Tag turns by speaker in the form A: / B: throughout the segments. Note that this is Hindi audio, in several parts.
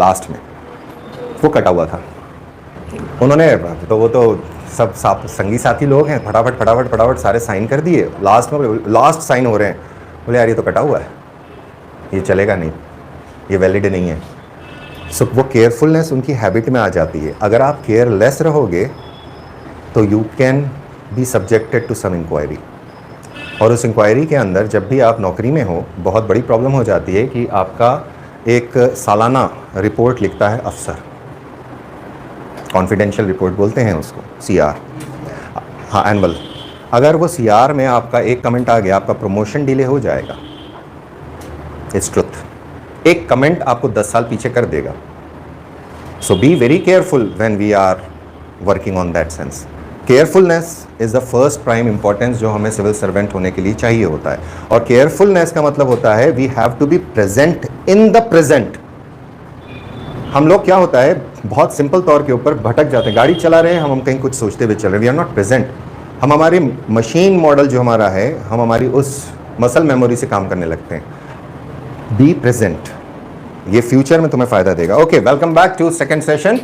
A: लास्ट में वो कटा हुआ था। उन्होंने तो वो तो सब संगी साथी लोग हैं, फटाफट फटाफट फटाफट सारे साइन कर दिए। लास्ट में लास्ट साइन हो रहे हैं, बोले यार ये तो कटा हुआ है, ये चलेगा नहीं, ये वैलिड नहीं है। सो वो केयरफुलनेस उनकी हैबिट में आ जाती है। अगर आप केयरलेस रहोगे तो you can be subjected to some inquiry, और उस इंक्वायरी के अंदर जब भी आप नौकरी में हो बहुत बड़ी प्रॉब्लम हो जाती है कि आपका एक सालाना रिपोर्ट लिखता है अफसर, कॉन्फिडेंशियल रिपोर्ट बोलते हैं उसको, CR, हाँ एनुअल। अगर वो CR में आपका एक कमेंट आ गया, आपका प्रमोशन डिले हो जाएगा। It's truth. एक कमेंट आपको 10 साल पीछे कर देगा। So be very careful when we are working on that sense. Carefulness is the first prime importance जो हमें सिविल सर्वेंट होने के लिए चाहिए होता है। और केयरफुलनेस का मतलब होता है we have to be present in the present. हम लोग क्या होता है, बहुत सिंपल तौर के ऊपर भटक जाते हैं। गाड़ी चला रहे हैं हम कहीं कुछ सोचते हुए चल रहे हैं, वी आर नॉट प्रेजेंट। हम हमारे मशीन मॉडल जो हमारा है, हम हमारी उस मसल मेमोरी से काम करने लगते हैं। बी प्रेजेंट, ये फ्यूचर में तुम्हें फ़ायदा देगा। Okay, welcome back to second session.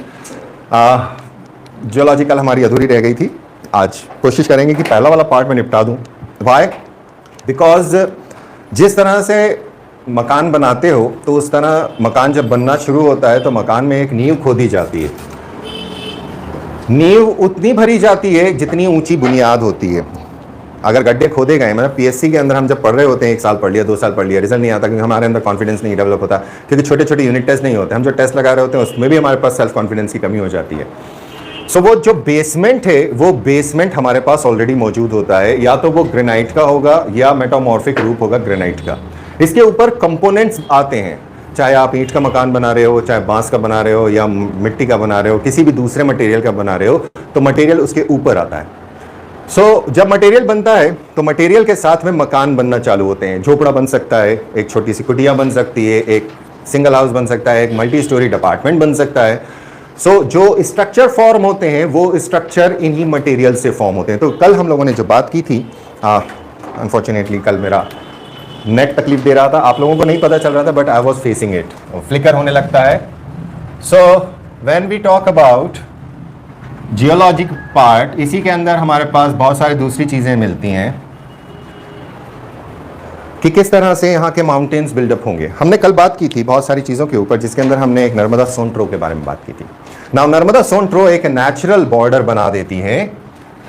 A: Geological हमारी अधूरी रह गई थी, आज कोशिश करेंगे कि पहला वाला पार्ट में निपटा दूं। वाई? बिकॉज जिस तरह से मकान बनाते हो तो उस तरह मकान जब बनना शुरू होता है तो मकान में एक नींव खोदी जाती है। नींव उतनी भरी जाती है जितनी ऊंची बुनियाद होती है। अगर गड्ढे खोदे गए, मतलब PSC के अंदर हम जब पढ़ रहे होते हैं, 1 साल पढ़ लिया, 2 साल पढ़ लिया, रिजल्ट नहीं आता क्योंकि हमारे अंदर कॉन्फिडेंस नहीं डेवलप होता, क्योंकि छोटे छोटे यूनिट टेस्ट नहीं होते। हम जो टेस्ट लगा रहे होते हैं उसमें भी हमारे पास सेल्फ कॉन्फिडेंस की कमी हो जाती है। सो वो जो बेसमेंट है, वो बेसमेंट हमारे पास ऑलरेडी मौजूद होता है, या तो वो ग्रेनाइट का होगा या मेटामॉर्फिक रूप होगा ग्रेनाइट का। इसके ऊपर कंपोनेंट्स आते हैं, चाहे आप ईंट का मकान बना रहे हो, चाहे बांस का बना रहे हो, या मिट्टी का बना रहे हो, किसी भी दूसरे मटेरियल का बना रहे हो, तो मटेरियल उसके ऊपर आता है। सो जब मटेरियल बनता है तो मटेरियल के साथ में मकान बनना चालू होते हैं। झोपड़ा बन सकता है, एक छोटी सी कुटिया बन सकती है, एक सिंगल हाउस बन सकता है, एक मल्टी स्टोरी अपार्टमेंट बन सकता है। सो जो स्ट्रक्चर फॉर्म होते हैं वो स्ट्रक्चर इन्हीं मटेरियल से फॉर्म होते हैं। तो कल हम लोगों ने जो बात की थी, अनफॉर्चुनेटली कल मेरा नेट तकलीफ दे रहा था, आप लोगों को नहीं पता चल रहा था, but I was facing it, flicker होने लगता है। So when we talk about geologic part, इसी के अंदर हमारे पास बहुत सारी दूसरी चीजें मिलती हैं कि किस तरह से यहाँ के माउंटेन्स बिल्डअप होंगे। हमने कल बात की थी बहुत सारी चीज़ों के ऊपर, जिसके अंदर हमने एक नर्मदा सोन-ट्रो के बारे में बात की थी। नाउ नर्मदा सोन-ट्रो एक नेचुरल बॉर्डर बना देती है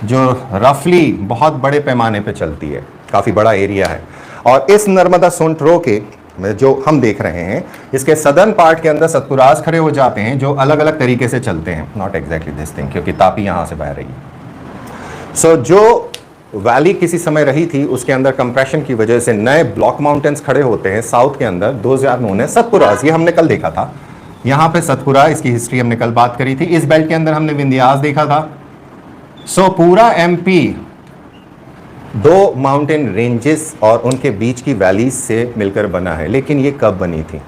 A: जो रफली बहुत बड़े पैमाने पे चलती है, काफ़ी बड़ा एरिया है। और इस नर्मदा सोन-ट्रो के जो हम देख रहे हैं, इसके सदर्न पार्ट के अंदर सतपुरास खड़े हो जाते हैं जो अलग अलग तरीके से चलते हैं। नॉट एग्जैक्टली दिस थिंग, क्योंकि तापी यहाँ से बह रही है। सो जो वैली किसी समय रही थी उसके अंदर कंप्रेशन की वजह से नए ब्लॉक माउंटेन्स खड़े होते हैं साउथ के अंदर। 2009 सतपुरास, ये हमने कल देखा था। यहाँ पे सतपुरा, इसकी हिस्ट्री हमने कल बात करी थी। इस बेल्ट के अंदर हमने विंध्यास देखा था। सो पूरा MP 2 माउंटेन रेंजेस और उनके बीच की वैलीज से मिलकर बना है। लेकिन ये कब बनी थी?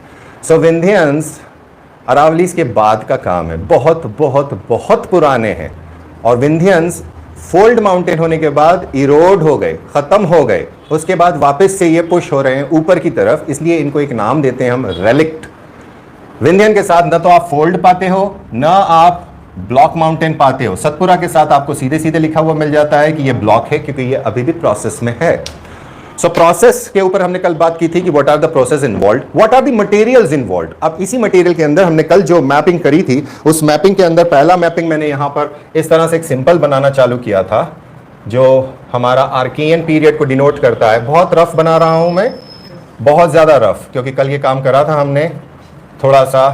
A: सो विंध्यंस अरावलीज के बाद का काम है, बहुत बहुत बहुत पुराने हैं। और विंध्यंस फोल्ड माउंटेन होने के बाद इरोड हो गए, खत्म हो गए, उसके बाद वापस से ये पुश हो रहे हैं ऊपर की तरफ, इसलिए इनको एक नाम देते हैं हम, रेलिक्ट। विंध्यन के साथ न तो आप फोल्ड पाते हो, न आप ब्लॉक माउंटेन पाते हो। सतपुरा के साथ आपको सीधे सीधे लिखा हुआ मिल जाता है कि ये ब्लॉक है, क्योंकि ये अभी भी प्रोसेस में है। सो प्रोसेस के ऊपर हमने कल बात की थी कि what are the process involved, what are the materials involved. अब इसी मटेरियल के अंदर हमने कल जो मैपिंग करी थी, उस मैपिंग के अंदर पहला मैपिंग मैंने यहां पर इस तरह से एक सिंपल बनाना चालू किया था जो हमारा आर्कियन पीरियड को डिनोट करता है। बहुत रफ बना रहा हूं मैं, बहुत ज्यादा रफ, क्योंकि कल ये काम करा था हमने। थोड़ा सा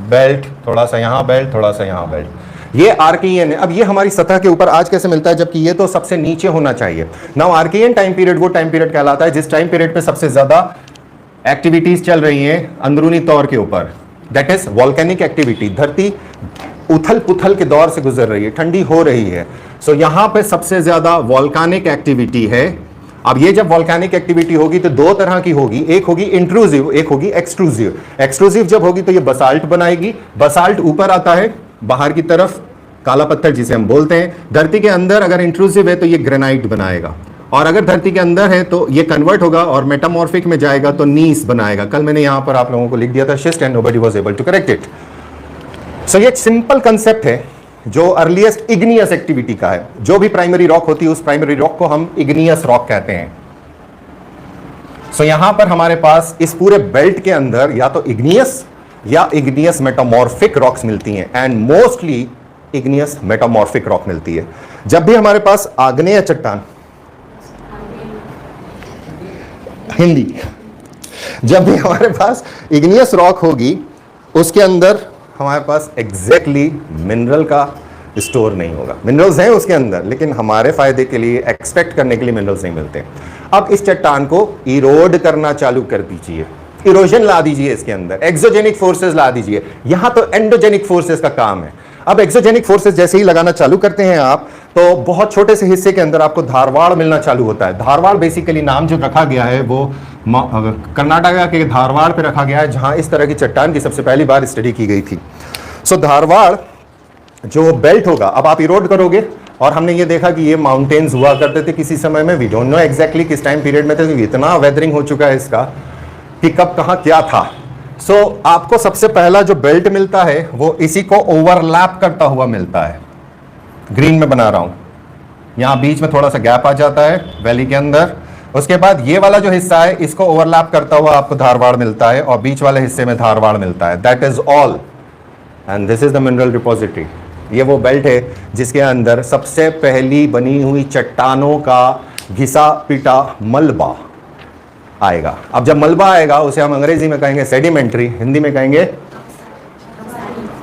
A: बेल्ट, थोड़ा सा यहां बेल्ट, थोड़ा सा यहां बेल्ट, ये आर्कियन है। अब ये हमारी सतह के ऊपर आज कैसे मिलता है, जबकि ये तो सबसे नीचे होना चाहिए। नाउ आर्कियन टाइम पीरियड वो टाइम पीरियड कहलाता है जिस टाइम पीरियड पे सबसे ज्यादा एक्टिविटीज चल रही हैं अंदरूनी तौर के ऊपर, दैट इज वॉल्केनिक एक्टिविटी। धरती उथल पुथल के दौर से गुजर रही है, ठंडी हो रही है। सो यहां पे सबसे ज्यादा वॉल्केनिक एक्टिविटी है। अब ये जब वॉल्केनिक एक्टिविटी होगी तो 2 तरह की होगी, एक होगी इंट्रूसिव, एक होगी एक्सट्रूसिव। एक्सट्रूसिव जब होगी तो ये बसाल्ट बनाएगी। बसाल्ट ऊपर आता है बाहर की तरफ, काला पत्थर जिसे हम बोलते हैं। धरती के अंदर अगर इंट्रूसिव है तो ये ग्रेनाइट बनाएगा। और अगर धरती के अंदर है तो ये कन्वर्ट होगा और मेटामॉर्फिक में जाएगा तो नीस बनाएगा। कल मैंने यहां पर आप लोगों को लिख दिया था schist and nobody was able to correct it. So ये एक सिंपल कंसेप्ट है जो अर्लीस्ट इग्नियस एक्टिविटी का है। जो भी प्राइमरी रॉक होती है उस प्राइमरी रॉक को हम इग्नियस रॉक कहते हैं। सो यहां पर हमारे पास इस पूरे बेल्ट के अंदर या तो इग्नियस या इग्नियस मेटामॉर्फिक रॉक्स मिलती हैं and mostly igneous metamorphic rock मिलती है। जब भी हमारे पास आग्नेय चट्टान, हिंदी, जब भी हमारे पास इग्नियस रॉक होगी उसके अंदर हमारे पास एग्जैक्टली मिनरल का स्टोर नहीं होगा। मिनरल्स हैं उसके अंदर लेकिन हमारे फायदे के लिए, एक्सपेक्ट करने के लिए मिनरल्स नहीं मिलते। अब इस चट्टान को इरोड करना चालू कर दीजिए, इरोजन ला दीजिए इसके अंदर, एक्सोजेनिक फोर्सेस ला दीजिए। यहां तो एंडोजेनिक फोर्सेस का काम है। अब एक्सोजेनिक फोर्सेस जैसे ही लगाना चालू करते हैं आप तो बहुत छोटे से हिस्से के अंदर आपको धारवाड़ मिलना चालू होता है। धारवाड़ बेसिकली नाम जो रखा गया है वो कर्नाटका के धारवाड़ पे रखा गया है जहां इस तरह की चट्टान की सबसे पहली बार स्टडी की गई थी। सो धारवाड़ जो बेल्ट होगा, अब आप इरोड करोगे और हमने ये देखा कि ये माउंटेन्स हुआ करते थे किसी समय में, वी डोंट नो एग्जैक्टली किस टाइम पीरियड में थे, क्योंकि इतना वेदरिंग हो चुका है इसका कि कब कहां क्या था। सो आपको सबसे पहला जो बेल्ट मिलता है वो इसी को ओवरलैप करता हुआ मिलता है। ग्रीन में बना रहा हूं, यहां बीच में थोड़ा सा गैप आ जाता है वैली के अंदर। उसके बाद ये वाला जो हिस्सा है इसको ओवरलैप करता हुआ आपको धारवाड़ मिलता है और बीच वाले हिस्से में धारवाड़ मिलता है। That is all and this is the mineral depository. ये वो बेल्ट है जिसके अंदर सबसे पहली बनी हुई चट्टानों का घिसा पिटा मलबा आएगा। अब जब मलबा आएगा उसे हम अंग्रेजी में कहेंगे सेडिमेंट्री, हिंदी में कहेंगे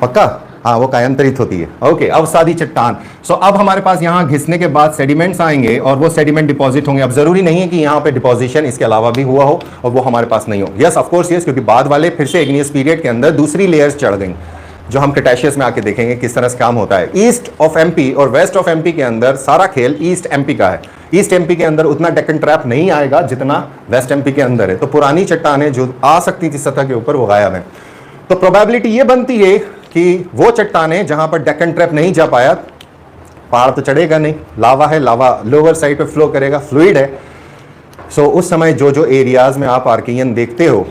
A: पक्का, हाँ वो कायांतरित होती है। ओके, अवसादी चट्टान। सो अब हमारे पास यहाँ घिसने के बाद सेडिमेंट्स आएंगे और वो सेडिमेंट डिपॉजिट होंगे। अब जरूरी नहीं है कि यहाँ पे डिपॉजिशन इसके अलावा भी हुआ हो और वो हमारे पास नहीं हो। यस ऑफ कोर्स यस, क्योंकि बाद वाले फिर से इग्नियस पीरियड के अंदर दूसरी लेयर्स चढ़ गई जो हम क्रिटेशियस में आके देखेंगे किस तरह से काम होता है। ईस्ट ऑफ एमपी और वेस्ट ऑफ एमपी के अंदर सारा खेल ईस्ट एमपी का है। ईस्ट एमपी के अंदर उतना डेक्कन ट्रैप नहीं आएगा जितना वेस्ट एमपी के अंदर है। तो पुरानी चट्टानें जो आ सकती थी सतह के ऊपर वो गायब है। तो प्रोबेबिलिटी ये बनती है कि वो चट्टानें जहां पर डेक्कन ट्रैप नहीं जा पाया, पहाड़ तो चढ़ेगा नहीं, लावा है, लावा लोअर साइड पे फ्लो करेगा, फ्लूइड है। सो उस समय जो जो एरियाज में आप आर्कियन देखते हो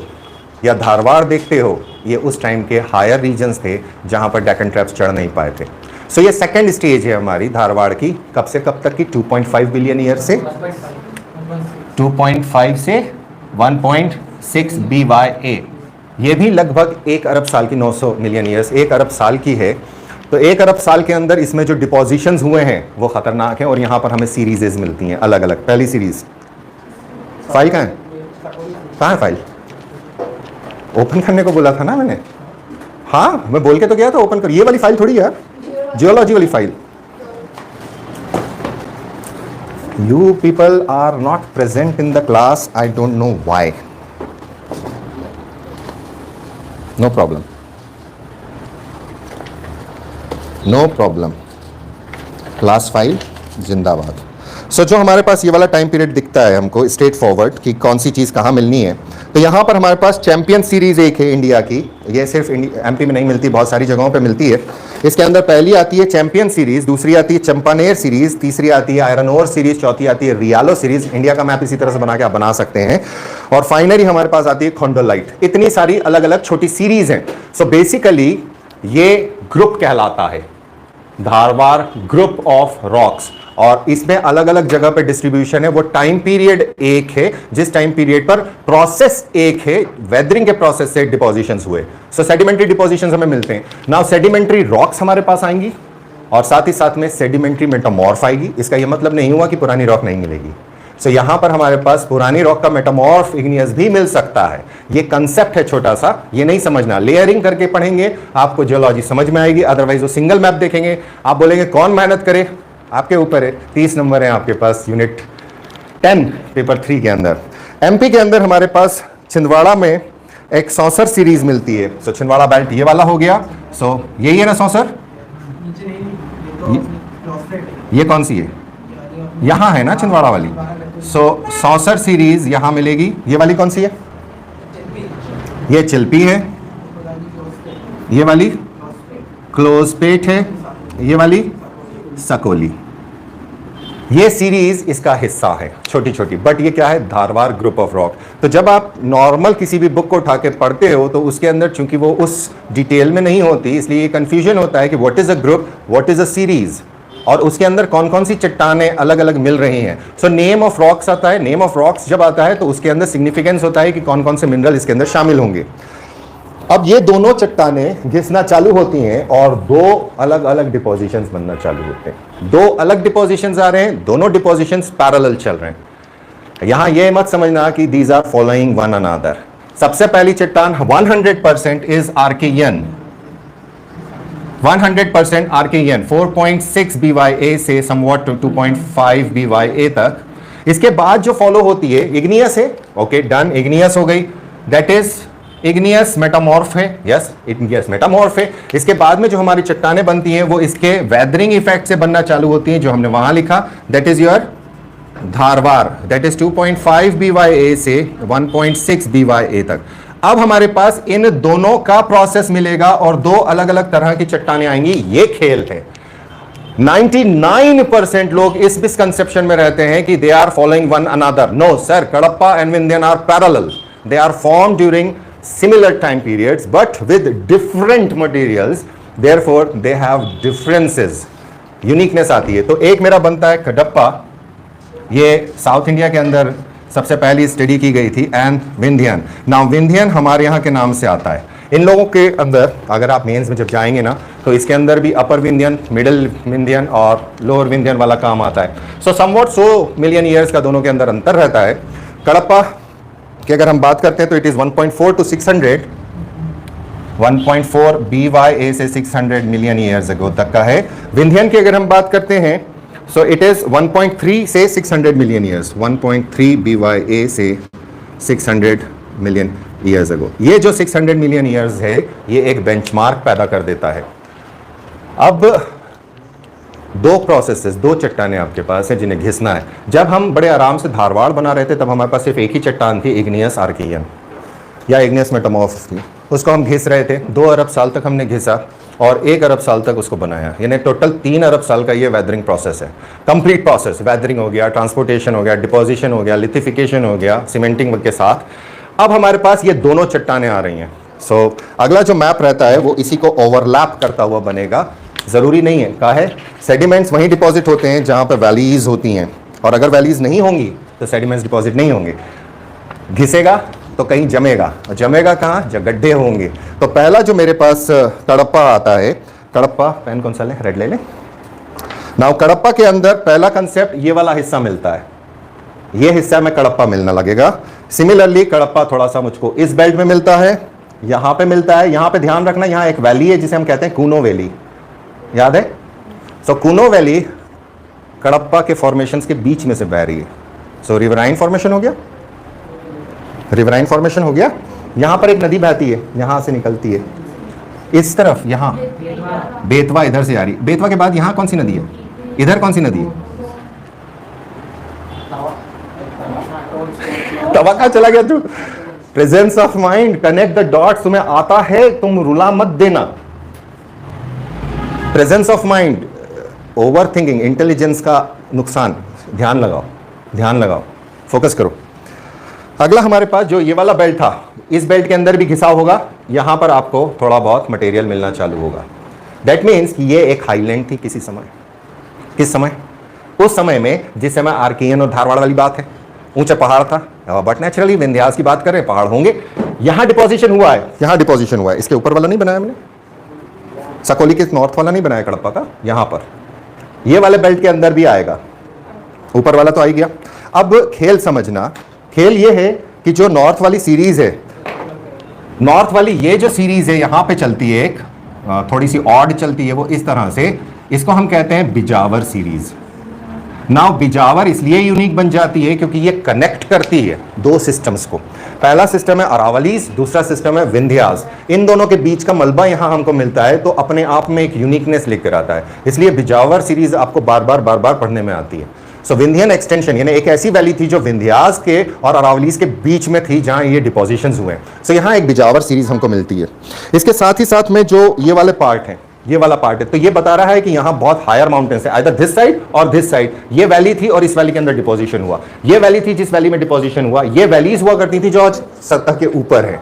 A: या धारवाड़ देखते हो ये उस टाइम के हायर रीजन्स थे जहां पर डेक्कन ट्रैप्स चढ़ नहीं पाए थे। सो ये सेकंड स्टेज है हमारी धारवाड़ की। कब से कब तक की? 2.5 बिलियन ईयर से 2.5 से 1.6 BYA। ये भी लगभग 1 अरब साल की, 900 मिलियन ईयर्स, 1 अरब साल की है। तो 1 अरब साल के अंदर इसमें जो डिपोजिशंस हुए हैं वो खतरनाक हैं और यहाँ पर हमें सीरीजेज मिलती हैं अलग अलग। पहली सीरीज, फाइल कहाँ है? कहाँ है फाइल? ओपन करने को बोला था ना मैंने। हाँ मैं बोल के तो गया था ओपन कर। ये वाली फाइल थोड़ी है, जियोलॉजी वाली file. You people are not present in the class, I don't know why. No problem, no problem. Class file जिंदाबाद। सो जो हमारे पास ये वाला टाइम पीरियड दिखता है हमको स्ट्रेट फॉरवर्ड कि कौन सी चीज़ कहाँ मिलनी है, तो यहाँ पर हमारे पास चैंपियन सीरीज एक है इंडिया की। ये सिर्फ एमपी में नहीं मिलती, बहुत सारी जगहों पे मिलती है। इसके अंदर पहली आती है चैंपियन सीरीज, दूसरी आती है चंपानेर सीरीज, तीसरी आती है आयरन ओर सीरीज, चौथी आती है रियालो सीरीज। इंडिया का मैप इसी तरह से बना के आप बना सकते हैं। और फाइनली हमारे पास आती है खोंडोलाइट। इतनी सारी अलग अलग छोटी सीरीज हैं। सो बेसिकली ये ग्रुप कहलाता है धारवाड़ ग्रुप ऑफ रॉक्स और इसमें अलग अलग जगह पे डिस्ट्रीब्यूशन है। वो टाइम पीरियड एक है जिस टाइम पीरियड पर प्रोसेस एक है, वेदरिंग के प्रोसेस से डिपोजिशंस हुए। सो सेडिमेंट्री डिपोजिशंस हमें मिलते हैं। नाउ सेडिमेंट्री रॉक्स हमारे पास आएंगी और साथ ही साथ में सेडिमेंट्री मेटामॉर्फ आएगी। इसका यह मतलब नहीं हुआ कि पुरानी रॉक नहीं मिलेगी। सो यहां पर हमारे पास पुरानी रॉक का मेटामॉर्फ इग्नियस भी मिल सकता है। ये कंसेप्ट है छोटा सा, ये नहीं समझना। लेयरिंग करके पढ़ेंगे आपको जियोलॉजी समझ में आएगी। अदरवाइज वो सिंगल मैप देखेंगे आप बोलेंगे कौन मेहनत करे, आपके ऊपर है। 30 नंबर है आपके पास यूनिट 10 पेपर 3 के अंदर। एमपी के अंदर हमारे पास छिंदवाड़ा में एक सौसर सीरीज मिलती है। सो छिंदवाड़ा बेल्ट ये वाला हो गया। सो यही है ना सौसर? ये कौन सी है? यहां है ना छिंदवाड़ा वाली। सो सौसर सीरीज यहां मिलेगी। ये वाली कौन सी है? ये चिल्पी है। ये वाली क्लोज पेट है। ये वाली सकोली। ये सीरीज इसका हिस्सा है, छोटी छोटी, बट ये क्या है, धारवाड़ ग्रुप ऑफ रॉक। तो जब आप नॉर्मल किसी भी बुक को उठा के पढ़ते हो तो उसके अंदर चूंकि वो उस डिटेल में नहीं होती, इसलिए ये कंफ्यूजन होता है कि what is a group, what is a series, और उसके अंदर कौन कौन सी चट्टानें अलग अलग मिल रही हैं। सो नेम ऑफ रॉक्स आता है, नेम ऑफ रॉक्स जब आता है तो उसके अंदर सिग्निफिकेंस होता है कि कौन कौन से मिनरल इसके अंदर शामिल होंगे। अब ये दोनों चट्टानें घिसना चालू होती हैं और दो अलग अलग डिपोजिशंस बनना चालू होते हैं। दो अलग डिपोजिशंस आ रहे हैं, दोनों डिपोजिशंस पैरेलल चल रहे हैं। यहां ये मत समझना कि these are following one another. सबसे पहली चट्टान 100% इज आर्केयन, 100% आर्केयन 4.6 BYA से समवॉट टू 2.5 BYA तक। इसके बाद जो फॉलो होती है इग्नियस है, ओके डन, इग्नियस हो गई, दैट इज इग्नियस मेटामॉर्फ है, यस इग्नियस मेटामॉर्फ है। इसके बाद में जो हमारी चट्टानें बनती हैं वो इसके वेदरिंग इफेक्ट से बनना चालू होती हैं, जो हमने वहां लिखा, that is your Dharwad, that is 2.5 BYA से 1.6 BYA तक। अब हमारे पास इन दोनों का प्रोसेस मिलेगा और दो अलग अलग तरह की चट्टानें आएंगी। ये खेल है। 99% लोग इस मिसकंसेप्शन में रहते हैं कि they are following one another. No sir, Cuddapah and Vindhyan are parallel, they are formed during similar time periods but with different materials, therefore they have differences, uniqueness आती है। तो एक मेरा बनता है कडप्पा, ये साउथ इंडिया के अंदर सबसे पहली स्टडी की गई थी, एंड विंध्यन। नाउ विंध्यन हमारे यहाँ के नाम से आता है। इन लोगों के अंदर अगर आप मेंस में जब जाएंगे ना तो इसके अंदर भी अपर विंध्यन, मिडिल विंध्यन और लोअर विंध्यन वाला काम आता है। सो समवॉट 100 मिलियन ईयर्स का दोनों के अंदर अंतर रहता है। कडप्पा कि अगर हम बात करते हैं तो इट इज 1.4 to 600, 1.4 BYA से 600 मिलियन ईयर्स अगो तक का है। विंध्यन की अगर हम बात करते हैं सो इट इज 1.3 से 600 मिलियन ईयर्स, 1.3 BYA से 600 मिलियन ईयर्स अगो। ये जो 600 मिलियन ईयर्स है ये एक बेंचमार्क पैदा कर देता है। अब दो प्रोसेसेस, दो चट्टानें आपके पास है जिन्हें घिसना है। जब हम बड़े आराम से धारवाड़ बना रहे थे तब हमारे पास सिर्फ एक ही चट्टान थी, इग्नियस आर्केयन या इग्नियस मेटामॉर्फ थी। उसको हम घिस रहे थे, 2 अरब साल तक हमने घिसा और 1 अरब साल तक उसको बनाया, यानी टोटल 3 अरब साल का ये वेदरिंग प्रोसेस है। कंप्लीट प्रोसेस, वेदरिंग हो गया, ट्रांसपोर्टेशन हो गया, डिपोजिशन हो गया, लिथिफिकेशन हो गया, सीमेंटिंग के साथ। अब हमारे पास ये दोनों चट्टानें आ रही हैं। सो अगला जो मैप रहता है वो इसी को ओवरलैप करता हुआ बनेगा। जरूरी नहीं है, कहा है सेडिमेंट्स वहीं डिपॉजिट होते हैं जहां पर वैलीज होती हैं, और अगर वैलीज नहीं होंगी तो सेडिमेंट्स डिपॉजिट नहीं होंगे। घिसेगा तो कहीं जमेगा, और जमेगा कहाँ, जब गड्ढे होंगे। तो पहला जो मेरे पास कडप्पा आता है, कडप्पा, पेन कौन सा ले, रेड ले ले। नाउ कडप्पा के अंदर पहला कंसेप्ट ये वाला हिस्सा मिलता है, ये हिस्सा में कडप्पा मिलना लगेगा। सिमिलरली कडप्पा थोड़ा सा मुझको इस बेल्ट में मिलता है, यहां पे मिलता है। यहां पे ध्यान रखना, यहां एक वैली है जिसे हम कहते हैं कूनो वैली, याद है। सो कूनो वैली कडप्पा के फॉर्मेशंस के बीच में से बह रही है। सो रिवराइन फॉर्मेशन हो गया, रिवराइन फॉर्मेशन हो गया। यहां पर एक नदी बहती है, यहां से निकलती है इस तरफ, यहां बेतवा इधर से आ रही है। बेतवा के बाद यहां कौन सी नदी है, इधर कौन सी नदी है, तवा कहां चला गया तू। Presence of mind, connect the dots. तुम्हें आता है, तुम रुला मत देना। Presence of mind, over thinking, intelligence का नुकसान। ध्यान लगाओ, ध्यान लगाओ, फोकस करो। अगला हमारे पास जो ये वाला बेल्ट था, इस बेल्ट के अंदर भी घिसाव होगा, यहां पर आपको थोड़ा बहुत मटेरियल मिलना चालू होगा। दैट मीन्स कि ये एक हाईलैंड थी किसी समय। किस समय, उस समय में जिस समय आर्केयन और धारवाड़ वाली बात है, ऊंचा पहाड़ था। बट नेचुरली विंध्यास की बात करें, पहाड़ होंगे। यहां डिपोजिशन हुआ है, यहां डिपोजिशन हुआ है। इसके ऊपर वाला नहीं बनाया मैंने, सकोली के नॉर्थ वाला नहीं बनाया कडप्पा का, यहां पर ये वाले बेल्ट के अंदर भी आएगा। ऊपर वाला तो आ ही गया। अब खेल समझना, खेल ये है कि जो नॉर्थ वाली सीरीज है, नॉर्थ वाली ये जो सीरीज है यहां पे चलती है, एक थोड़ी सी ऑड चलती है, वो इस तरह से, इसको हम कहते हैं बिजावर सीरीज। नाउ बिजावर इसलिए यूनिक बन जाती है क्योंकि ये कनेक्ट करती है दो सिस्टम्स को। पहला सिस्टम है अरावलीज, दूसरा सिस्टम है विंध्यास। इन दोनों के बीच का मलबा यहां हमको मिलता है, तो अपने आप में एक यूनिकनेस लेकर आता है। इसलिए बिजावर सीरीज आपको बार बार पढ़ने में आती है। सो विंध्यन एक्सटेंशन यानी एक ऐसी वैली थी जो विंध्यास के और अरावलीज के बीच में थी, जहां ये डिपोजिशंस हुए। सो यहां एक बिजावर सीरीज हमको मिलती है। इसके साथ ही साथ में जो ये वाले पार्ट हैं, ये वाला पार्ट है, तो ये बता रहा है कि यहाँ बहुत हायर माउंटेन्स है, आइदर दिस साइड और दिस साइड। ये वैली थी और इस वैली के अंदर डिपोजिशन हुआ, ये वैली थी जिस वैली में डिपोजिशन हुआ, ये वैलीज हुआ करती थी जो आज सतह के ऊपर है।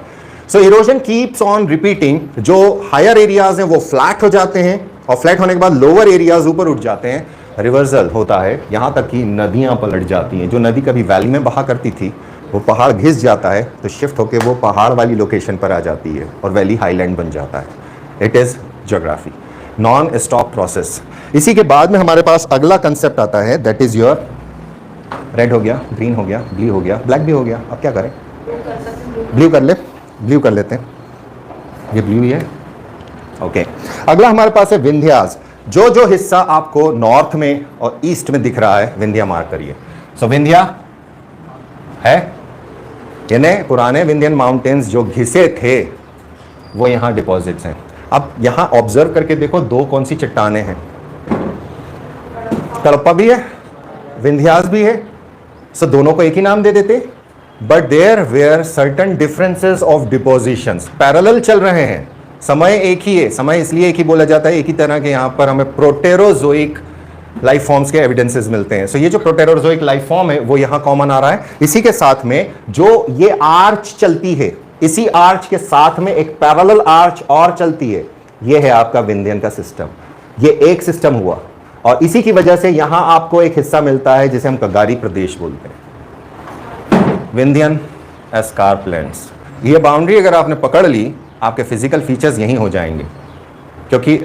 A: सो इरोजन कीप्स ऑन रिपीटिंग, जो हायर एरियाज हैं वो फ्लैट हो जाते हैं और फ्लैट होने के बाद लोअर एरियाज ऊपर उठ जाते हैं, रिवर्सल होता है, यहां तक कि नदियां पलट जाती हैं। जो नदी कभी वैली में बहा करती थी वो पहाड़ घिस जाता है तो शिफ्ट होकर वो पहाड़ वाली लोकेशन पर आ जाती है और वैली हाईलैंड बन जाता है। It is geography, non stop process. इसी के बाद में हमारे पास अगला कंसेप्ट आता है, दैट इज योर रेड हो गया, ग्रीन हो गया, ब्लू हो गया, ब्लैक भी हो गया। अब क्या करें, ब्लू कर ले, ब्लू कर लेते हैं, ये ब्लू ही है। ओके अगला हमारे पास है विंध्यास। जो जो हिस्सा आपको नॉर्थ में और ईस्ट में दिख रहा है विंध्या मार्क करिए। सो विंध्या है, यानी पुराने विंध्यन माउंटेन्स जो घिसे थे वो यहां डिपॉजिट्स हैं। अब यहां ऑब्जर्व करके देखो, दो कौन सी चट्टाने हैं, कडप्पा भी है, विंध्यास भी है। सो दोनों को एक ही नाम दे देते, but there were certain differences of depositions, parallel चल रहे हैं, समय एक ही है। समय इसलिए एक ही बोला जाता है, एक ही तरह के यहां पर हमें प्रोटेरोजोइक लाइफ फॉर्म्स के एविडेंसेस मिलते हैं। सो ये जो प्रोटेरोजोइक लाइफ फॉर्म है वो यहां कॉमन आ रहा है। इसी के साथ में जो ये आर्च चलती है, इसी आर्च के साथ में एक पैरेलल आर्च और चलती है, ये है आपका विंध्यन का सिस्टम। ये एक सिस्टम हुआ और इसी की वजह से यहां आपको एक हिस्सा मिलता है जिसे हम कगारी प्रदेश बोलते हैं, विंध्यन एस्कार्पलैंड्स। ये बाउंड्री अगर आपने पकड़ ली, आपके फिजिकल फीचर्स यही हो जाएंगे, क्योंकि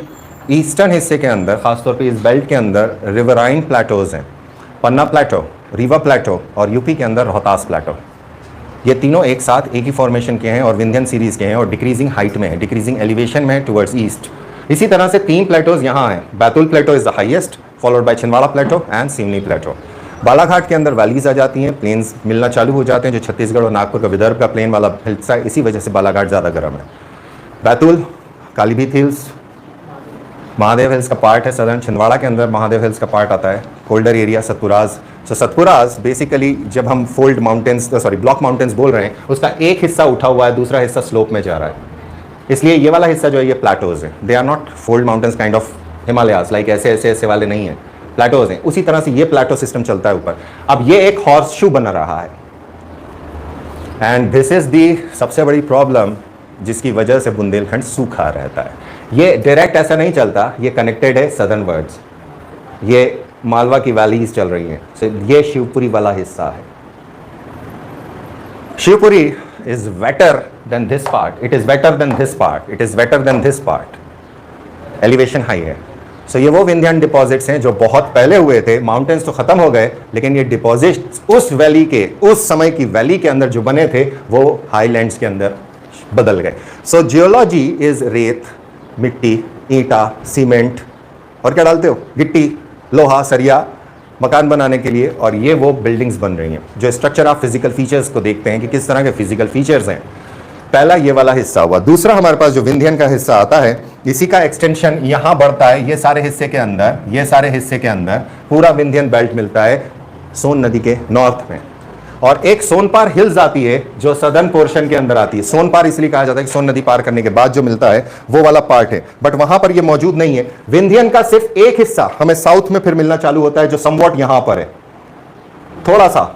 A: ईस्टर्न हिस्से के अंदर, खासतौर पे इस बेल्ट के अंदर रिवराइन प्लेटोज हैं, पन्ना प्लेटो, रीवा प्लेटो और यूपी के अंदर रोहतास प्लेटो। ये तीनों एक साथ एक ही फॉर्मेशन के हैं और विंध्यन सीरीज के हैं और डिक्रीजिंग हाइट में है, डिक्रीजिंग एलिवेशन में है टुवर्ड्स ईस्ट। इसी तरह से तीन प्लेटोज यहाँ हैं, बैतुल प्लेटो is the highest, followed by Chhindwara Plato and Seoni प्लेटो। बालाघाट के अंदर वैलीज आ जाती हैं, प्लेन्स मिलना चालू हो जाते हैं, जो छत्तीसगढ़ और नागपुर का विदर्भ का प्लेन वाला हिस्सा है, इसी वजह से बालाघाट ज़्यादा गर्म है। बैतुल, कालीभीत हिल्स, महादेव हिल्स का पार्ट है, सदर्न छिंदवाड़ा के अंदर महादेव हिल्स का पार्ट आता है, कोल्डर एरिया सतपुराज। सो सतपुराज बेसिकली जब हम fold mountains, sorry block mountains बोल रहे हैं, उसका एक हिस्सा उठा हुआ है, दूसरा हिस्सा स्लोप में जा रहा है, इसलिए ये वाला हिस्सा जो है ये प्लेटोज है। They are not fold mountains kind of Himalayas, like ऐसे ऐसे ऐसे वाले नहीं है, प्लेटोज हैं। उसी तरह से ये प्लेटो सिस्टम चलता है ऊपर। अब ये एक हॉर्स शू बना रहा है एंड दिस इज दी सबसे बड़ी प्रॉब्लम जिसकी वजह से बुंदेलखंड सूखा रहता है। ये डायरेक्ट ऐसा नहीं चलता, ये कनेक्टेड है सदर्न वर्ड्स, ये मालवा की वैलीज चल रही हैं। so, ये शिवपुरी वाला हिस्सा है। Shivpuri is wetter than this part, it is wetter than this part, it is wetter than this part, elevation high है। सो ये वो विंध्यन डिपॉजिट्स हैं जो बहुत पहले हुए थे, माउंटेन्स तो खत्म हो गए, लेकिन ये डिपॉजिट्स उस वैली के, उस समय की वैली के अंदर जो बने थे वो हाईलैंड्स के अंदर बदल गए। सो जियोलॉजी इज रेत, मिट्टी, ईंटा, सीमेंट और क्या डालते हो, गिट्टी, लोहा, सरिया, मकान बनाने के लिए, और ये वो बिल्डिंग्स बन रही हैं। जो स्ट्रक्चर आप फिजिकल फीचर्स को देखते हैं कि किस तरह के फिजिकल फीचर्स हैं, पहला ये वाला हिस्सा हुआ। दूसरा हमारे पास जो विंध्यन का हिस्सा आता है, इसी का एक्सटेंशन यहां बढ़ता है, ये सारे हिस्से के अंदर, ये सारे हिस्से के अंदर पूरा विंध्यन बेल्ट मिलता है सोन नदी के नॉर्थ में। और एक सोनपार हिल्स आती है जो सदर्न पोर्शन के अंदर आती है। सोनपार इसलिए कहा जाता है कि सोन नदी पार करने के बाद जो मिलता है वो वाला पार्ट है, बट वहां पर ये मौजूद नहीं है। विंध्यन का सिर्फ एक हिस्सा हमें साउथ में फिर मिलना चालू होता है जो समवॉट यहां पर है, थोड़ा सा,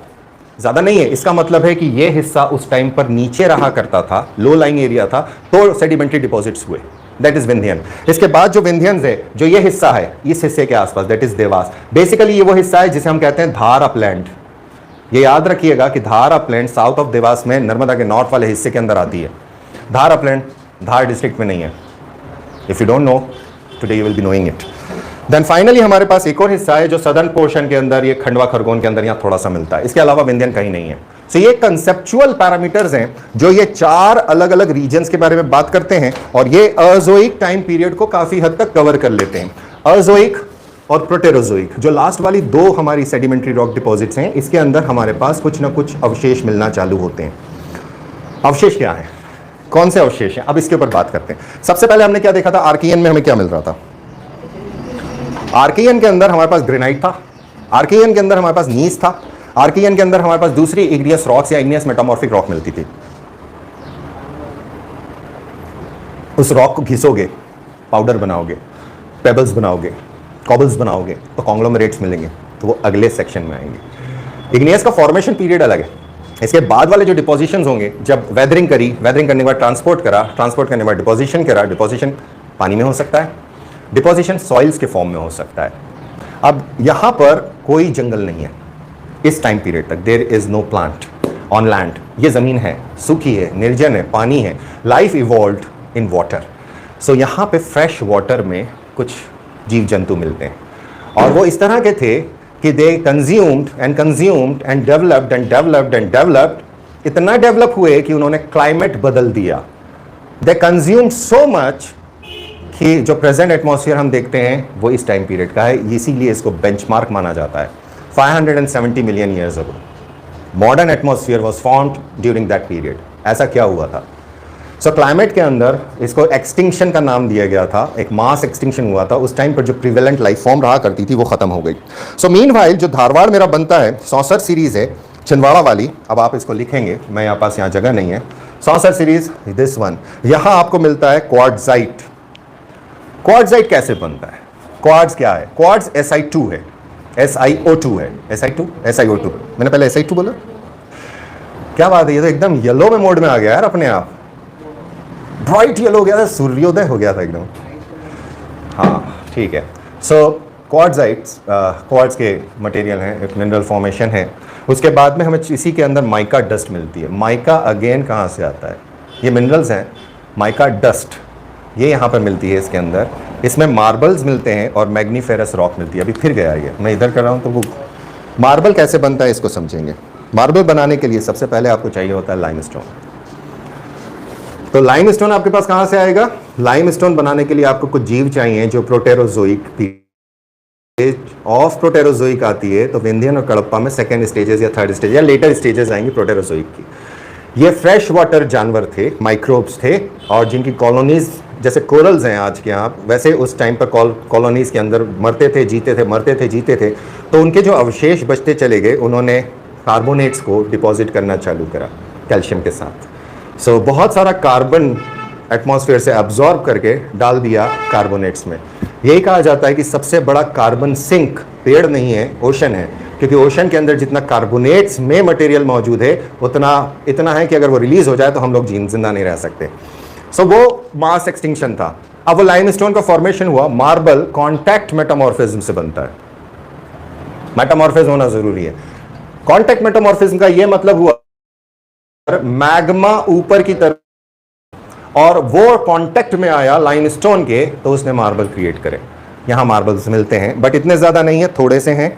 A: ज्यादा नहीं है। इसका मतलब है कि ये हिस्सा उस टाइम पर नीचे रहा करता था, लो लाइंग एरिया था, तो सेडिमेंट्री डिपॉजिट्स हुए, दैट इज विंध्यन। इसके बाद जो विंध्यन है, जो ये हिस्सा है, इस हिस्से के आसपास, दैट इज देवास। बेसिकली ये वो हिस्सा है जिसे हम कहते हैं धार अपलैंड। ये याद रखिएगा कि धार अपलैंड साउथ ऑफ देवास में, नर्मदा के नॉर्थ वाले हिस्से के अंदर आती है। धार अपलैंड धार डिस्ट्रिक्ट में नहीं है। If you don't know, today you will be knowing it. Then finally हमारे पास एक और हिस्सा है जो सदर्न पोर्शन के अंदर, ये खंडवा खरगोन के अंदर यहाँ थोड़ा सा मिलता है। इसके अलावा विंध्यन कहीं नहीं है। सो ये कंसेप्चुअल पैरामीटर्स हैं जो ये चार अलग अलग रीजन्स के बारे में बात करते हैं और ये अर्जोइक टाइम पीरियड को काफी हद तक कवर कर लेते हैं। अर्जोइक और प्रोटेरोजोइक, जो लास्ट वाली दो हमारी सेडिमेंट्री रॉक डिपॉजिट्स हैं, इसके अंदर हमारे पास कुछ ना कुछ अवशेष मिलना चालू होते हैं। अवशेष क्या है, कौन से अवशेष हैं, अब इसके ऊपर बात करते हैं। सबसे पहले हमने क्या देखा था, आर्कियन में हमें क्या मिल रहा था। आर्कियन के अंदर हमारे पास ग्रेनाइट था, आर्कियन के अंदर हमारे पास नीस था, आर्कियन के अंदर हमारे पास दूसरी इग्नियस रॉक्स या इग्नियस मेटामॉर्फिक रॉक मिलती थी। उस रॉक को घिसोगे, पाउडर बनाओगे, पेबल्स बनाओगे, कॉबल्स बनाओगे, तो कॉन्ग्लोमरेट्स मिलेंगे, तो वो अगले सेक्शन में आएंगे। इग्नियस का फॉर्मेशन पीरियड अलग है। इसके बाद वाले जो डिपोजिशंस होंगे, जब वेदरिंग करी, वेदरिंग करने के बाद ट्रांसपोर्ट करा, ट्रांसपोर्ट करने के बाद डिपोजिशन करा, डिपोजिशन पानी में हो सकता है, डिपोजिशन सॉइल्स के फॉर्म में हो सकता है। अब यहाँ पर कोई जंगल नहीं है इस टाइम पीरियड तक। There is no plant on land. ये ज़मीन है, सूखी है, निर्जन है, पानी है। Life evolved in water. So यहाँ पे फ्रेश वाटर में कुछ जीव जंतु मिलते हैं, और वो इस तरह के थे कि they consumed and consumed and developed and developed and developed. इतना डेवलप हुए कि उन्होंने क्लाइमेट बदल दिया। दे कंज्यूम्ड सो मच कि जो प्रेजेंट एटमॉस्फेयर हम देखते हैं वो इस टाइम पीरियड का है। इसीलिए इसको बेंचमार्क माना जाता है। 570 million years ago modern atmosphere was formed during that period. ऐसा क्या हुआ था? सो क्लाइमेट के अंदर इसको एक्सटिंक्शन का नाम दिया गया था। एक मास एक्सटिंक्शन हुआ था। उस टाइम पर जो प्रिवेलेंट लाइफ फॉर्म रहा करती थी वो खत्म हो गई। सो मीनवाइल जो धारवाड़ मेरा बनता है, सौसर सीरीज है छिंदवाड़ा वाली। अब आप इसको लिखेंगे, मैं यहाँ पास यहाँ जगह नहीं है। सौसर सीरीज दिस वन, यहाँ आपको मिलता है क्वार्ट्जाइट। क्वार्ट्जाइट कैसे बनता है? क्वार्ट्ज क्या है? क्वार्ट्ज Si2 है, SiO2 है। SiO2 मैंने पहले Si2 बोला, क्या बात है, ये तो एकदम येलो में मोड में आ गया यार अपने आप। ब्राइट येलो हो गया था, सूर्योदय हो गया था एकदम। हाँ ठीक है। सो क्वार्ट्जाइट्स क्वार्ट्ज के मटेरियल हैं, एक मिनरल फॉर्मेशन है। उसके बाद में हमें इसी के अंदर माइका डस्ट मिलती है। माइका अगेन कहाँ से आता है? ये मिनरल्स हैं, माइका डस्ट ये यहाँ पर मिलती है इसके अंदर। इसमें मार्बल्स मिलते हैं और मैग्नीफेरस रॉक मिलती है। अभी फिर गया ये, मैं इधर कर रहा हूँ तो वो मार्बल कैसे बनता है इसको समझेंगे। मार्बल बनाने के लिए सबसे पहले आपको चाहिए होता है लाइमस्टोन। तो लाइमस्टोन आपके पास कहाँ से आएगा? लाइमस्टोन बनाने के लिए आपको कुछ जीव चाहिए जो प्रोटेरोजोइक ऑफ प्रोटेरोजोइक आती है। तो विंध्यन और कडप्पा में सेकेंड स्टेजेस या थर्ड स्टेज या लेटर स्टेजेस आएंगी प्रोटेरोजोइक की। ये फ्रेश वाटर जानवर थे, माइक्रोब्स थे, और जिनकी कॉलोनीज जैसे कोरल्स हैं आज के यहाँ, वैसे उस टाइम पर कॉलोनीज के अंदर मरते थे, जीते थे, मरते थे, जीते थे। तो उनके जो अवशेष बचते चले गए, उन्होंने कार्बोनेट्स को डिपॉजिट करना चालू करा कैल्शियम के साथ। सो बहुत सारा कार्बन एटमॉस्फेयर से अब्जॉर्ब करके डाल दिया कार्बोनेट्स में। यही कहा जाता है कि सबसे बड़ा कार्बन सिंक पेड़ नहीं है, ओशन है, क्योंकि ओशन के अंदर जितना कार्बोनेट्स में मटेरियल मौजूद है उतना इतना है कि अगर वो रिलीज हो जाए तो हम लोग जिंदा नहीं रह सकते। सो वो मास एक्सटिंक्शन था। अब वो लाइमस्टोन का फॉर्मेशन हुआ। मार्बल कॉन्टैक्ट मेटामॉर्फिज्म से बनता है। मेटामॉर्फिज्म होना जरूरी है। कॉन्टैक्ट मेटामॉर्फिज्म का ये मतलब हुआ मैग्मा ऊपर की तरफ, और वो कांटेक्ट में आया लाइमस्टोन के, तो उसने मार्बल क्रिएट करे। यहां मार्बल्स मिलते हैं बट इतने ज्यादा नहीं है, थोड़े से हैं,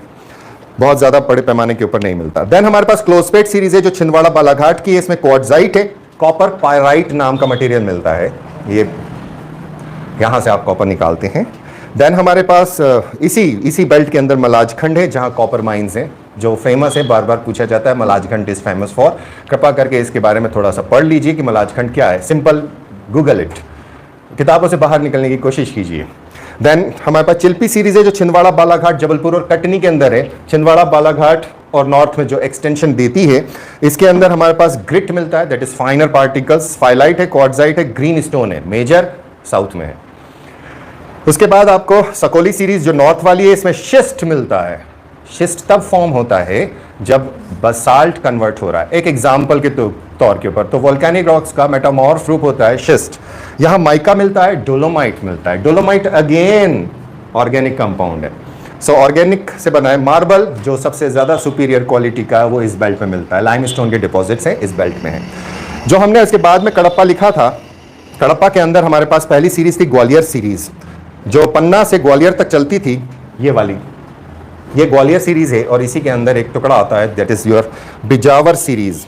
A: बहुत ज्यादा बड़े पैमाने के ऊपर नहीं मिलता। देन हमारे पास क्लोजपेट सीरीज है जो छिंदवाड़ा बालाघाट की है। इसमें क्वार्ट्जाइट है, कॉपर पायराइट नाम का मटेरियल मिलता है। ये यहां से आप कॉपर निकालते हैं। देन हमारे पास इसी बेल्ट के अंदर मलाजखंड है जहां कॉपर माइंस हैं, जो फेमस है, बार बार पूछा जाता है मलाजखंड इज फेमस फॉर। कृपा करके इसके बारे में थोड़ा सा पढ़ लीजिए कि मलाजखंड क्या है। सिंपल गूगल इट, किताबों से बाहर निकलने की कोशिश कीजिए। देन हमारे पास चिल्पी सीरीज है जो छिंदवाड़ा बालाघाट जबलपुर और कटनी के अंदर है। छिंदवाड़ा बालाघाट और नॉर्थ में जो एक्सटेंशन देती है, इसके अंदर हमारे पास ग्रिट मिलता है, दैट इज फाइनर पार्टिकल्स। फाइलाइट है, क्वार्ट्जाइट है, ग्रीन स्टोन है, मेजर साउथ में है। उसके बाद आपको सकोली सीरीज जो नॉर्थ वाली है, इसमें शिस्ट मिलता है। शिस्ट तब फॉर्म होता है जब बसाल्ट कन्वर्ट हो रहा है। एक एग्जाम्पल के तौर के ऊपर तो वोल्केनिक रॉक्स का मेटामॉर्फ रूप होता है शिस्ट। यहां माइका मिलता है, डोलोमाइट मिलता है। डोलोमाइट अगेन ऑर्गेनिक कंपाउंड है। सो ऑर्गेनिक से बना है। मार्बल जो सबसे ज्यादा सुपीरियर क्वालिटी का है वो इस बेल्ट में मिलता है। लाइमस्टोन के डिपॉजिट्स हैं इस बेल्ट में है। जो हमने इसके बाद में कडप्पा लिखा था, कडप्पा के अंदर हमारे पास पहली सीरीज थी ग्वालियर सीरीज, जो पन्ना से ग्वालियर तक चलती थी। ये वाली ये ग्वालियर सीरीज है, और इसी के अंदर एक टुकड़ा आता है that is your Bijawar series.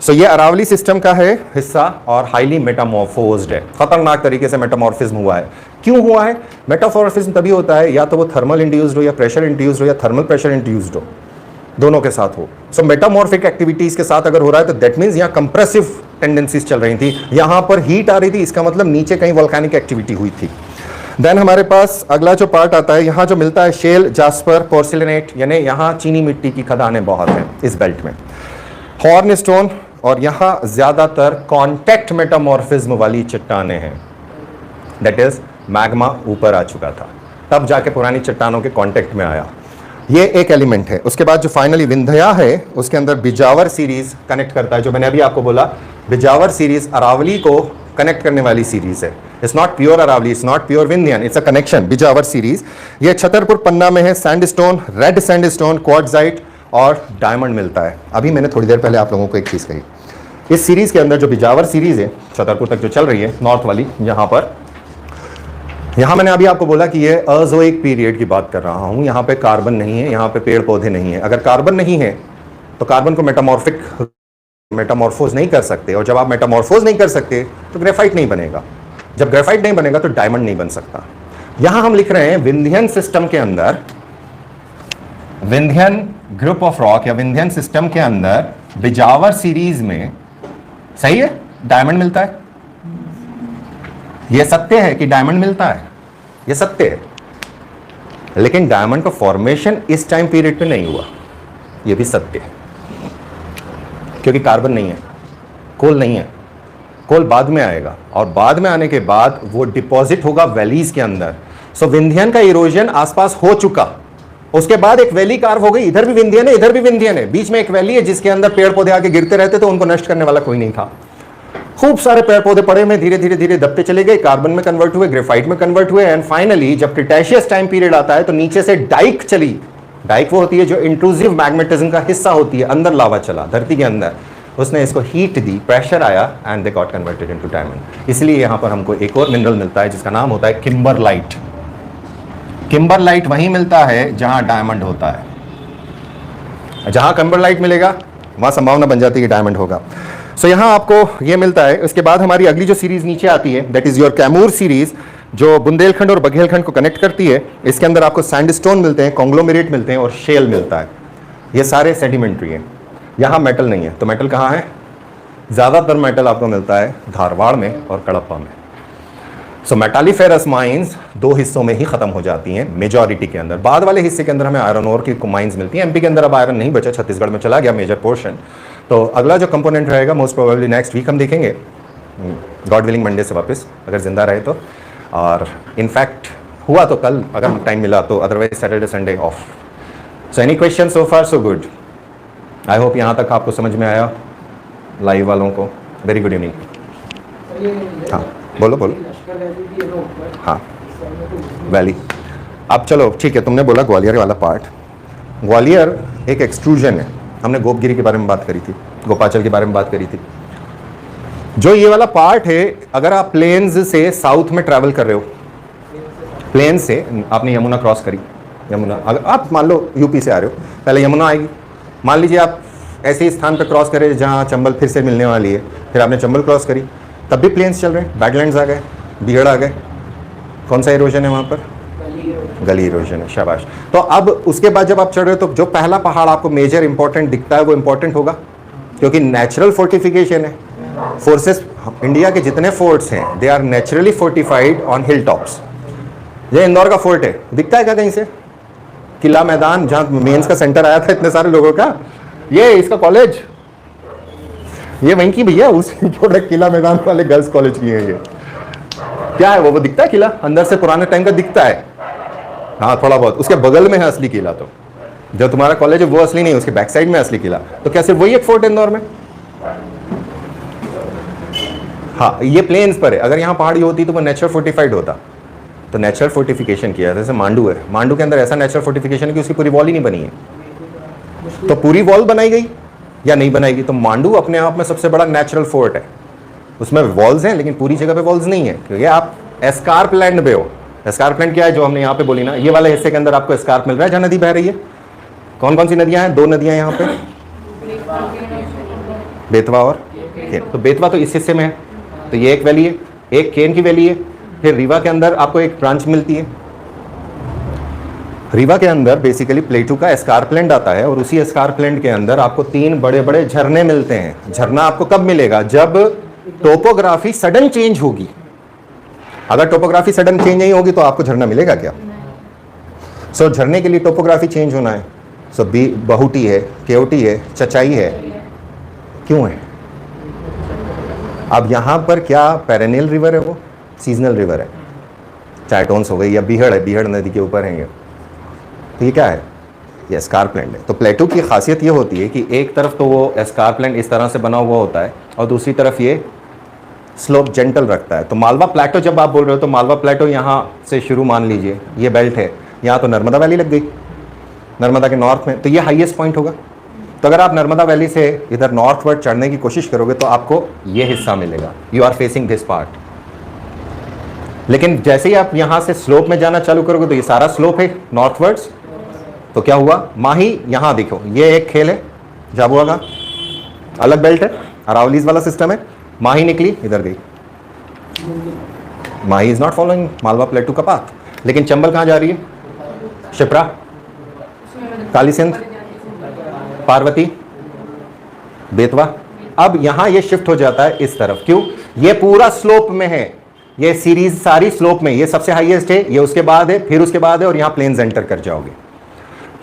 A: So ये अरावली सिस्टम का है हिस्सा और हाईली मेटामॉर्फोज्ड है। खतरनाक तरीके से मेटामॉर्फिज्म हुआ है। क्यों हुआ है? मेटामॉर्फिज्म तभी होता है या तो वो थर्मल इंड्यूस्ड हो या प्रेशर इंड्यूस्ड हो या थर्मल प्रेशर इंड्यूस्ड हो, दोनों के साथ हो। सो मेटामॉर्फिक एक्टिविटीज के साथ अगर हो रहा है तो दैट मीन्स यहाँ कंप्रेसिव टेंडेंसीज चल रही थी, यहाँ पर हीट आ रही थी, इसका मतलब नीचे कहीं वोल्केनिक एक्टिविटी हुई थी। देन हमारे पास अगला जो पार्ट आता है, यहाँ जो मिलता है शेल, जास्पर, पोर्सिलेनेट, यानी यहाँ चीनी मिट्टी की खदानें बहुत हैं इस बेल्ट में। हॉर्न स्टोन, और यहाँ ज्यादातर कॉन्टैक्ट मेटामॉर्फिज्म वाली चट्टानें हैं, दैट इज मैग्मा ऊपर आ चुका था। तब जाके पुरानी चट्टानों के कांटेक्ट में आया। ये एक एलिमेंट है। उसके बाद जो फाइनली विंध्या है उसके अंदर बिजावर सीरीज कनेक्ट करता है, जो मैंने अभी आपको बोला बिजावर सीरीज अरावली को कनेक्ट करने वाली सीरीज है। It's not pure Aravalli, it's not pure Vindhyan, it's a connection, Bijawar series. ये छतरपुर पन्ना में है, सैंडस्टोन, रेड सैंडस्टोन, क्वार्ट्जाइट और डायमंड मिलता है। अभी मैंने थोड़ी देर पहले आप लोगों को एक चीज कही, इस सीरीज के अंदर जो बिजावर सीरीज है छतरपुर तक जो चल रही है नॉर्थ वाली, यहां मैंने अभी आपको बोला कि ये अज़ोइक पीरियड की बात कर रहा हूं। यहां पे कार्बन नहीं है, यहां पे पेड़ पौधे नहीं है। अगर कार्बन नहीं है तो कार्बन को मेटामॉर्फोज नहीं कर सकते, और जब आप मेटामॉर्फोज नहीं कर सकते तो ग्रेफाइट नहीं बनेगा। जब ग्रेफाइट नहीं बनेगा तो डायमंड नहीं बन सकता। यहां हम लिख रहे हैं विंध्यन सिस्टम के अंदर, विंध्यन ग्रुप ऑफ रॉक या विंध्यन सिस्टम के अंदर बिजावर सीरीज में, सही है, डायमंड मिलता है। यह सत्य है कि डायमंड मिलता है, यह सत्य है, लेकिन डायमंड का फॉर्मेशन इस टाइम पीरियड पे नहीं हुआ, यह भी सत्य है, क्योंकि कार्बन नहीं है, कोल नहीं है। कोल बाद में आएगा, और बाद में आने के बाद वो डिपॉजिट होगा वैलीज के अंदर। सो विंध्यन का इरोजन आसपास हो चुका, उसके बाद एक वैली कार्व हो गई, इधर भी विंध्यन है, इधर भी विंध्यन है, बीच में एक वैली है जिसके अंदर पेड़ पौधे आके गिरते रहते, तो उनको नष्ट करने वाला कोई नहीं था। खूब सारे पेड़ पौधे पड़े में धीरे धीरे धीरे दबते चले गए, कार्बन में कन्वर्ट हुए, ग्रेफाइट में कन्वर्ट हुए, एंड फाइनली जब क्रिटेशियस टाइम पीरियड आता है तो नीचे से डाइक चली। डाइक वो होती है जो इंट्रूसिव मैग्नेटिज्म का हिस्सा होती है, अंदर लावा चला धरती के अंदर, उसने इसको हीट दी, प्रेशर आया, and they got converted into diamond. इसलिए यहां पर हमको एक और मिनरल मिलता है जिसका नाम होता है किम्बरलाइट। किम्बरलाइट वहीं मिलता है जहां डायमंड होता है। जहां किम्बरलाइट मिलेगा वहां संभावना बन जाती है कि डायमंड होगा। सो यहां आपको ये मिलता है। उसके बाद हमारी अगली जो सीरीज नीचे आती है, that is your Kaimur series, जो बुंदेलखंड और बघेलखंड को कनेक्ट करती है। इसके अंदर आपको सैंडस्टोन मिलते हैं, कॉन्ग्लोमेरेट मिलते हैं और शेल मिलता है। ये सारे सेडिमेंट्री हैं। यहां मेटल नहीं है, तो मेटल कहां है? ज्यादातर मेटल आपको मिलता है धारवाड़ में और कडप्पा में। सो मेटालिफेरस माइंस दो हिस्सों में ही खत्म हो जाती हैं मेजॉरिटी के अंदर। बाद वाले हिस्से के अंदर हमें आयरन ओर की माइंस मिलती हैं। एमपी के अंदर अब आयरन नहीं बचा, छत्तीसगढ़ में चला गया मेजर पोर्शन। तो अगला जो कंपोनेंट रहेगा मोस्ट प्रोबेबली नेक्स्ट वीक हम देखेंगे, गॉड विलिंग मंडे से वापस, अगर जिंदा रहे तो। और इनफैक्ट हुआ तो कल अगर टाइम मिला तो, otherwise Saturday Sunday off. So any question so far so good? I hope यहाँ तक आपको समझ में आया, लाइव वालों को। Very good evening. हाँ बोलो बोलो। हाँ वैली। अब चलो ठीक है, तुमने बोला ग्वालियर वाला पार्ट। ग्वालियर एक एक्सट्रूजन है। हमने गोपगिरी के बारे में बात करी थी, गोपाचल के बारे में बात करी थी। जो ये वाला पार्ट है, अगर आप प्लेन्स से साउथ में ट्रैवल कर रहे हो, प्लेन से आपने यमुना क्रॉस करी, यमुना, अगर आप मान लो यूपी से आ रहे हो, पहले यमुना आएगी। मान लीजिए आप ऐसे ही स्थान पर क्रॉस करें जहाँ चंबल फिर से मिलने वाली है, फिर आपने चंबल क्रॉस करी, तब भी प्लेन्स चल रहे हैं, बैडलैंड्स आ गए, बिगड़ आ गए। कौन सा इरोजन है वहाँ पर? गली इरोजन है, शाबाश। तो अब उसके बाद जब आप चढ़ रहे हो तो जो पहला पहाड़ आपको मेजर इंपॉर्टेंट दिखता है वो इंपॉर्टेंट होगा, क्योंकि नेचुरल फोर्टिफिकेशन है। फोर्सेस, इंडिया के जितने फोर्ट्स हैं they are naturally fortified on hill tops. ये इंदौर का फोर्ट है, दिखता है क्या कहीं से? किला मैदान, जहाँ मेंस का सेंटर आया था इतने सारे लोगों का, ये इसका कॉलेज, ये वहीं की भैया, उस प्रोडक्ट किला मैदान वाले गर्ल्स कॉलेज की है। ये क्या है वो दिखता है किला, अंदर से पुराने टाइम का दिखता है। हाँ थोड़ा बहुत, उसके बगल में है असली किला। तो जो तुम्हारा कॉलेज है वो असली नहीं, उसके बैक साइड में असली किला। तो क्या सिर्फ वही एक फोर्ट इंदौर में? हाँ ये प्लेन्स पर है। अगर यहाँ पहाड़ी होती तो वो नेचुरल फोर्टिफाइड होता। तो नेचुरल फोर्टिफिकेशन किया, जैसे मांडू है, मांडू के अंदर ऐसा नेचुरल फोर्टिफिकेशन है कि उसकी पूरी वॉल ही नहीं बनी है। तो पूरी वॉल बनाई गई या नहीं बनाई गई? तो मांडू अपने आप में सबसे बड़ा नेचुरल फोर्ट है। उसमें वॉल्स हैं लेकिन पूरी जगह पे वॉल्स नहीं है, क्योंकि आप एस्कार्पलैंड पे हो। एस्कार्पलैंड क्या है? जो हमने यहाँ पे बोली ना, ये वाले हिस्से के अंदर आपको एस्कार्प मिल रहा है जहाँ नदी बह रही है। कौन कौन सी नदियाँ हैं? दो नदियाँ यहाँ पे, बेतवा और केन। तो बेतवा तो इस हिस्से में है, तो ये एक वैली है, एक केन की वैली है। फिर रीवा के अंदर आपको एक ब्रांच मिलती है। रीवा के अंदर बेसिकली प्लेटू का एस्कार्पलैंड आता है, और उसी एस्कार्पलैंड के अंदर आपको 3 बड़े बड़े झरने मिलते हैं। झरना आपको कब मिलेगा? जब टोपोग्राफी सडन चेंज होगी। अगर टोपोग्राफी सडन चेंज नहीं होगी तो आपको झरना मिलेगा क्या? सो झरने के लिए टोपोग्राफी चेंज होना है। सो बहुटी है, केवटी है, चचाई है। क्यों है? अब यहां पर क्या पेरेनियल रिवर है? वो सीजनल रिवर है। चायटोन्स हो गई या बीहड़ है, बीहड़ नदी के ऊपर है ये। तो ये क्या है? ये एस्कारप्लेंट है। तो प्लेटो की खासियत ये होती है कि एक तरफ तो वो एस्कारप्लेंट इस तरह से बना हुआ होता है और दूसरी तरफ ये स्लोप जेंटल रखता है। तो मालवा प्लेटो जब आप बोल रहे हो तो मालवा प्लेटो यहाँ से शुरू मान लीजिए, ये बेल्ट है, यहाँ तो नर्मदा वैली लग गई नर्मदा के नॉर्थ में, तो ये हाईएस्ट पॉइंट होगा। तो अगर आप नर्मदा वैली से इधर नॉर्थवर्ड चढ़ने की कोशिश करोगे तो आपको ये हिस्सा मिलेगा, you are facing this part. लेकिन जैसे ही आप यहाँ से स्लोप में जाना चालू करोगे तो ये सारा स्लोप है नॉर्थवर्ड्स। तो क्या हुआ, माही यहाँ देखो, ये एक खेल है झाबुआ का, अलग बेल्ट है, अरावलीज वाला सिस्टम है। माही निकली इधर गई, Mahi is not following Malwa plateau का पाथ। लेकिन चंबल कहाँ जा रही है? शिप्रा, काली सिंध, पार्वती, बेतवा। अब यहां ये शिफ्ट हो जाता है इस तरफ। क्यों? ये पूरा स्लोप में है, ये सीरीज सारी स्लोप में, ये सबसे हाईएस्ट है, ये उसके बाद है, फिर उसके बाद है, और यहां प्लेन्स एंटर कर जाओगे।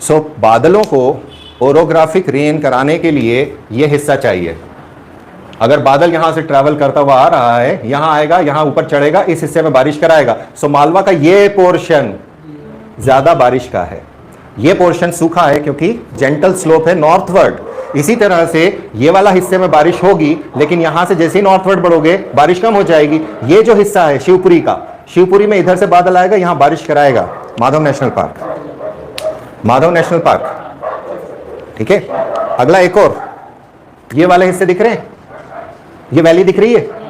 A: सो बादलों को ओरोग्राफिक रेन कराने के लिए ये हिस्सा चाहिए। अगर बादल यहां से ट्रैवल करता हुआ आ रहा है, यहां आएगा, यहां ऊपर चढ़ेगा, इस हिस्से में बारिश कराएगा। सो मालवा का ये पोर्शन ज्यादा बारिश का है, ये पोर्शन सूखा है क्योंकि जेंटल स्लोप है नॉर्थवर्ड। इसी तरह से ये वाला हिस्से में बारिश होगी, लेकिन यहां से जैसे ही नॉर्थवर्ड बढ़ोगे बारिश कम हो जाएगी। ये जो हिस्सा है शिवपुरी का, शिवपुरी में इधर से बादल आएगा, यहां बारिश कराएगा। Madhav national park, Madhav national park, ठीक है। अगला एक और, ये वाले हिस्से दिख रहे हैं, ये वैली दिख रही है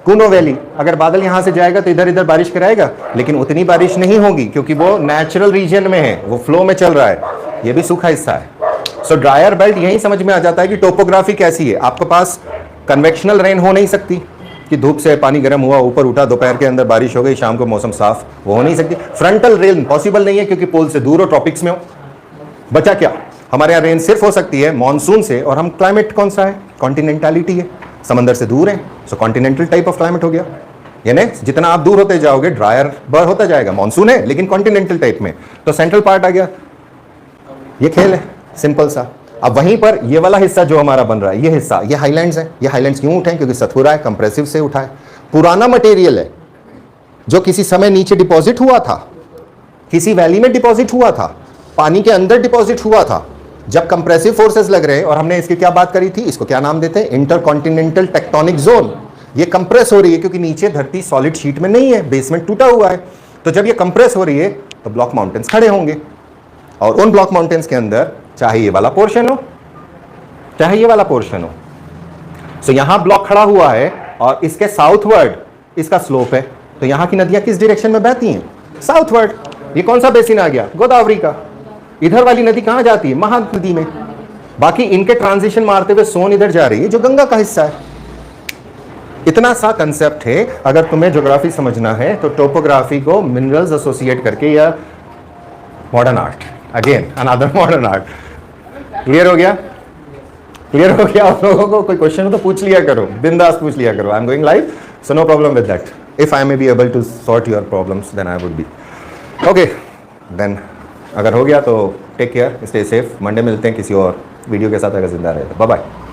A: कुनो वैली। अगर बादल यहां से जाएगा तो इधर इधर बारिश कराएगा, लेकिन उतनी बारिश नहीं होगी क्योंकि वो नेचुरल रीजन में है, वो फ्लो में चल रहा है। ये भी सूखा हिस्सा है। सो ड्रायर बेल्ट यही समझ में आ जाता है कि टोपोग्राफी कैसी है। आपके पास कन्वेक्शनल रेन हो नहीं सकती कि धूप से पानी गर्म हुआ, ऊपर उठा, दोपहर के अंदर बारिश हो गई, शाम को मौसम साफ, वो हो नहीं सकती। फ्रंटल रेन पॉसिबल नहीं है क्योंकि पोल से दूर हो, ट्रॉपिक्स में हो। बचा क्या? हमारे यहाँ रेन सिर्फ हो सकती है मॉनसून से, और हम क्लाइमेट कौन सा है? कॉन्टिनेंटलिटी है, समंदर से दूर है। सो कॉन्टिनेंटल टाइप ऑफ क्लाइमेट हो गया। यानी जितना आप दूर होते जाओगे ड्रायर बर होता जाएगा। मॉनसून है लेकिन कॉन्टिनेंटल टाइप में, तो सेंट्रल पार्ट आ गया। ये खेल है सिंपल सा। अब वहीं पर ये वाला हिस्सा जो हमारा बन रहा है, ये हिस्सा, ये हाईलैंड्स है। ये हाईलैंड्स क्यों उठाए? क्योंकि सतपुरा है, कंप्रेसिव से उठाए। पुराना मटेरियल है जो किसी समय नीचे डिपॉजिट हुआ था, किसी वैली में डिपॉजिट हुआ था, पानी के अंदर डिपॉजिट हुआ था। जब कंप्रेसिव फोर्सेस लग रहे हैं, और हमने इसकी क्या बात करी थी, इसको क्या नाम देते हैं? Intercontinental tectonic zone. ये कंप्रेस हो रही है क्योंकि नीचे धरती सॉलिड शीट में नहीं है, बेसमेंट टूटा हुआ है। तो जब ये कंप्रेस हो रही है तो ब्लॉक माउंटेन्स खड़े होंगे, और उन ब्लॉक माउंटेन्स के अंदर चाहे ये वाला पोर्शन हो चाहे ये वाला पोर्शन हो। सो यहां ब्लॉक खड़ा हुआ है और इसके साउथवर्ड इसका स्लोप है। तो यहां की नदियां किस डायरेक्शन में बहती हैं? साउथवर्ड। ये कौन सा बेसिन आ गया? गोदावरी का। इधर वाली नदी कहां जाती है? महानदी में। बाकी इनके ट्रांजिशन मारते हुए सोन इधर जा रही है जो गंगा का हिस्सा है। इतना सा कंसेप्ट है। अगर तुम्हें ज्योग्राफी समझना है तो टोपोग्राफी को मिनरल्स एसोसिएट करके, या modern art, again another modern art. Clear हो गया? क्लियर हो गया आप लोगों को? कोई क्वेश्चन हो तो पूछ लिया करो, बिंदास पूछ लिया करो। I am going live, so no problem with that. If I may be able to sort your problems then I would be okay. Then अगर हो गया तो take care, stay safe. Monday मिलते हैं किसी और वीडियो के साथ, अगर जिंदा रहे तो। Bye bye.